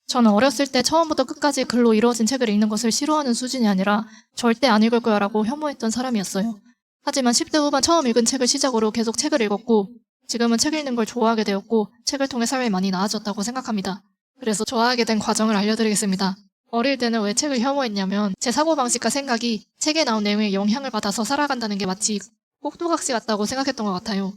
저는 어렸을 때 처음부터 끝까지 글로 이루어진 책을 읽는 것을 싫어하는 수준이 아니라 절대 안 읽을 거야 라고 혐오했던 사람이었어요. 하지만 10대 후반 처음 읽은 책을 시작으로 계속 책을 읽었고 지금은 책 읽는 걸 좋아하게 되었고 책을 통해 삶이 많이 나아졌다고 생각합니다. 그래서 좋아하게 된 과정을 알려드리겠습니다. 어릴 때는 왜 책을 혐오했냐면 제 사고방식과 생각이 책에 나온 내용에 영향을 받아서 살아간다는 게 마치 꼭두각시 같다고 생각했던 것 같아요.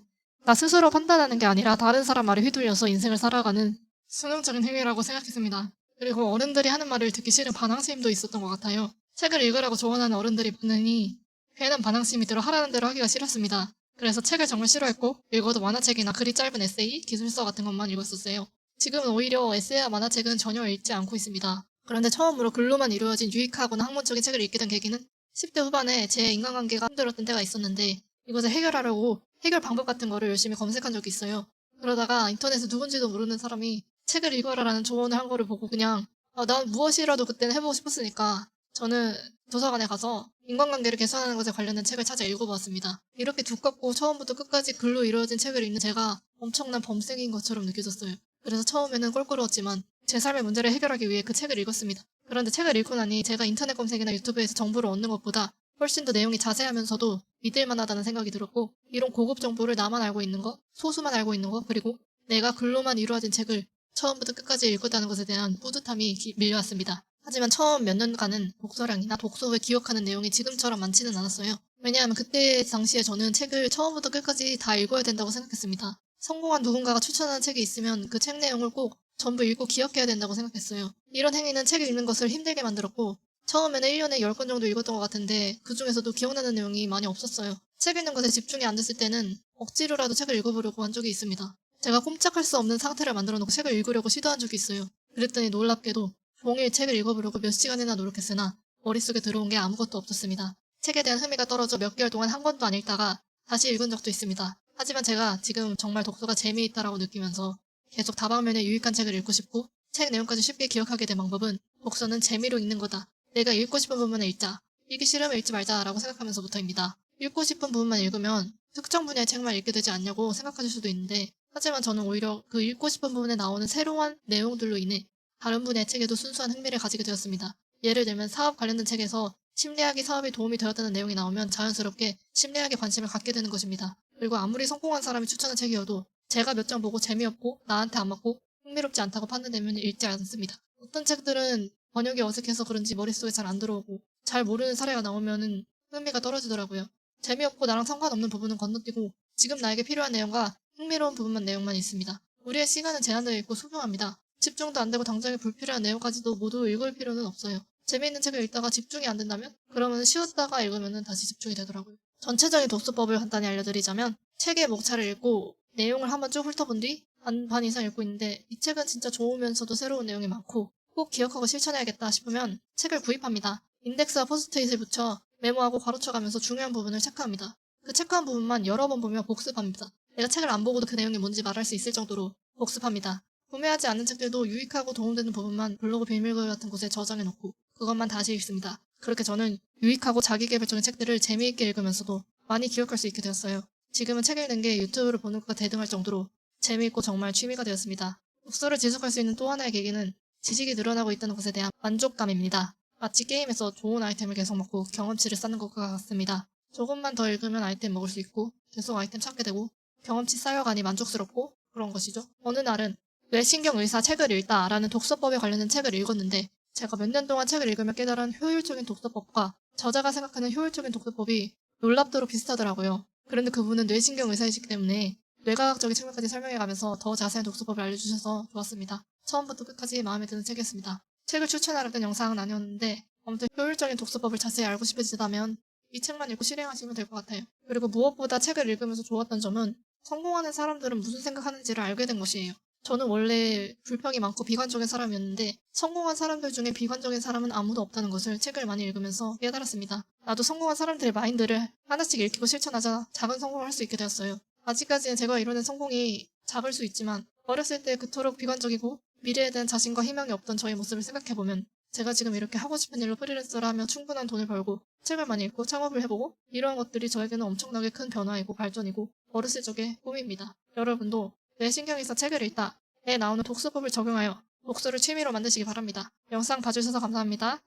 나 스스로 판단하는 게 아니라 다른 사람 말에 휘둘려서 인생을 살아가는 수능적인 행위라고 생각했습니다. 그리고 어른들이 하는 말을 듣기 싫은 반항심도 있었던 것 같아요. 책을 읽으라고 조언하는 어른들이 많으니 괜한 반항심이 들어 하라는 대로 하기가 싫었습니다. 그래서 책을 정말 싫어했고 읽어도 만화책이나 글이 짧은 에세이, 기술서 같은 것만 읽었었어요. 지금은 오히려 에세이와 만화책은 전혀 읽지 않고 있습니다. 그런데 처음으로 글로만 이루어진 유익하거나 학문적인 책을 읽게 된 계기는 10대 후반에 제 인간관계가 힘들었던 때가 있었는데 이것을 해결하려고 해결 방법 같은 거를 열심히 검색한 적이 있어요. 그러다가 인터넷에 누군지도 모르는 사람이 책을 읽어라라는 조언을 한 거를 보고 그냥 난 무엇이라도 그때는 해보고 싶었으니까 저는 도서관에 가서 인간관계를 개선하는 것에 관련된 책을 찾아 읽어보았습니다. 이렇게 두껍고 처음부터 끝까지 글로 이루어진 책을 읽는 제가 엄청난 범생인 것처럼 느껴졌어요. 그래서 처음에는 껄끄러웠지만 제 삶의 문제를 해결하기 위해 그 책을 읽었습니다. 그런데 책을 읽고 나니 제가 인터넷 검색이나 유튜브에서 정보를 얻는 것보다 훨씬 더 내용이 자세하면서도 믿을만하다는 생각이 들었고 이런 고급 정보를 나만 알고 있는 것, 소수만 알고 있는 것, 그리고 내가 글로만 이루어진 책을 처음부터 끝까지 읽었다는 것에 대한 뿌듯함이 밀려왔습니다. 하지만 처음 몇 년간은 독서량이나 독서 후에 기억하는 내용이 지금처럼 많지는 않았어요. 왜냐하면 그때 당시에 저는 책을 처음부터 끝까지 다 읽어야 된다고 생각했습니다. 성공한 누군가가 추천하는 책이 있으면 그 책 내용을 꼭 전부 읽고 기억해야 된다고 생각했어요. 이런 행위는 책 읽는 것을 힘들게 만들었고 처음에는 1년에 10권 정도 읽었던 것 같은데 그 중에서도 기억나는 내용이 많이 없었어요. 책 읽는 것에 집중이 안 됐을 때는 억지로라도 책을 읽어보려고 한 적이 있습니다. 제가 꼼짝할 수 없는 상태를 만들어 놓고 책을 읽으려고 시도한 적이 있어요. 그랬더니 놀랍게도 종일 책을 읽어보려고 몇 시간이나 노력했으나 머릿속에 들어온 게 아무것도 없었습니다. 책에 대한 흥미가 떨어져 몇 개월 동안 한 권도 안 읽다가 다시 읽은 적도 있습니다. 하지만 제가 지금 정말 독서가 재미있다라고 느끼면서 계속 다방면에 유익한 책을 읽고 싶고 책 내용까지 쉽게 기억하게 된 방법은 독서는 재미로 읽는 거다. 내가 읽고 싶은 부분을 읽자. 읽기 싫으면 읽지 말자라고 생각하면서부터입니다. 읽고 싶은 부분만 읽으면 특정 분야의 책만 읽게 되지 않냐고 생각하실 수도 있는데 하지만 저는 오히려 그 읽고 싶은 부분에 나오는 새로운 내용들로 인해 다른 분야의 책에도 순수한 흥미를 가지게 되었습니다. 예를 들면 사업 관련된 책에서 심리학이 사업에 도움이 되었다는 내용이 나오면 자연스럽게 심리학에 관심을 갖게 되는 것입니다. 그리고 아무리 성공한 사람이 추천한 책이어도 제가 몇 장 보고 재미없고 나한테 안 맞고 흥미롭지 않다고 판단되면 읽지 않습니다. 어떤 책들은 번역이 어색해서 그런지 머릿속에 잘 안 들어오고 잘 모르는 사례가 나오면 흥미가 떨어지더라고요. 재미없고 나랑 상관없는 부분은 건너뛰고 지금 나에게 필요한 내용과 흥미로운 부분만 내용만 있습니다. 우리의 시간은 제한되어 있고 소중합니다. 집중도 안 되고 당장에 불필요한 내용까지도 모두 읽을 필요는 없어요. 재미있는 책을 읽다가 집중이 안 된다면? 그러면 쉬었다가 읽으면 다시 집중이 되더라고요. 전체적인 독서법을 간단히 알려드리자면 책의 목차를 읽고 내용을 한번 쭉 훑어본 뒤 반 이상 읽고 있는데 이 책은 진짜 좋으면서도 새로운 내용이 많고 꼭 기억하고 실천해야겠다 싶으면 책을 구입합니다. 인덱스와 포스트잇을 붙여 메모하고 가로쳐가면서 중요한 부분을 체크합니다. 그 체크한 부분만 여러 번 보며 복습합니다. 내가 책을 안 보고도 그 내용이 뭔지 말할 수 있을 정도로 복습합니다. 구매하지 않는 책들도 유익하고 도움되는 부분만 블로그 비밀글 같은 곳에 저장해놓고 그것만 다시 읽습니다. 그렇게 저는 유익하고 자기계발적인 책들을 재미있게 읽으면서도 많이 기억할 수 있게 되었어요. 지금은 책 읽는 게 유튜브를 보는 것과 대등할 정도로 재미있고 정말 취미가 되었습니다. 독서를 지속할 수 있는 또 하나의 계기는 지식이 늘어나고 있다는 것에 대한 만족감입니다. 마치 게임에서 좋은 아이템을 계속 먹고 경험치를 쌓는 것과 같습니다. 조금만 더 읽으면 아이템 먹을 수 있고 계속 아이템 찾게 되고 경험치 쌓여가니 만족스럽고 그런 것이죠. 어느 날은 뇌신경의사 책을 읽다라는 독서법에 관련된 책을 읽었는데 제가 몇 년 동안 책을 읽으며 깨달은 효율적인 독서법과 저자가 생각하는 효율적인 독서법이 놀랍도록 비슷하더라고요. 그런데 그분은 뇌신경의사이시기 때문에 뇌과학적인 측면까지 설명해가면서 더 자세한 독서법을 알려주셔서 좋았습니다. 처음부터 끝까지 마음에 드는 책이었습니다. 책을 추천하려던 영상은 아니었는데 아무튼 효율적인 독서법을 자세히 알고 싶으시다면 이 책만 읽고 실행하시면 될 것 같아요. 그리고 무엇보다 책을 읽으면서 좋았던 점은 성공하는 사람들은 무슨 생각하는지를 알게 된 것이에요. 저는 원래 불평이 많고 비관적인 사람이었는데 성공한 사람들 중에 비관적인 사람은 아무도 없다는 것을 책을 많이 읽으면서 깨달았습니다. 나도 성공한 사람들의 마인드를 하나씩 읽히고 실천하자 작은 성공을 할 수 있게 되었어요. 아직까지는 제가 이루는 성공이 작을 수 있지만 어렸을 때 그토록 비관적이고 미래에 대한 자신과 희망이 없던 저의 모습을 생각해보면 제가 지금 이렇게 하고 싶은 일로 프리랜서를 하며 충분한 돈을 벌고 책을 많이 읽고 창업을 해보고 이러한 것들이 저에게는 엄청나게 큰 변화이고 발전이고 어렸을 적의 꿈입니다. 여러분도 뇌신경의사 책을 읽다에 나오는 독서법을 적용하여 독서를 취미로 만드시기 바랍니다. 영상 봐주셔서 감사합니다.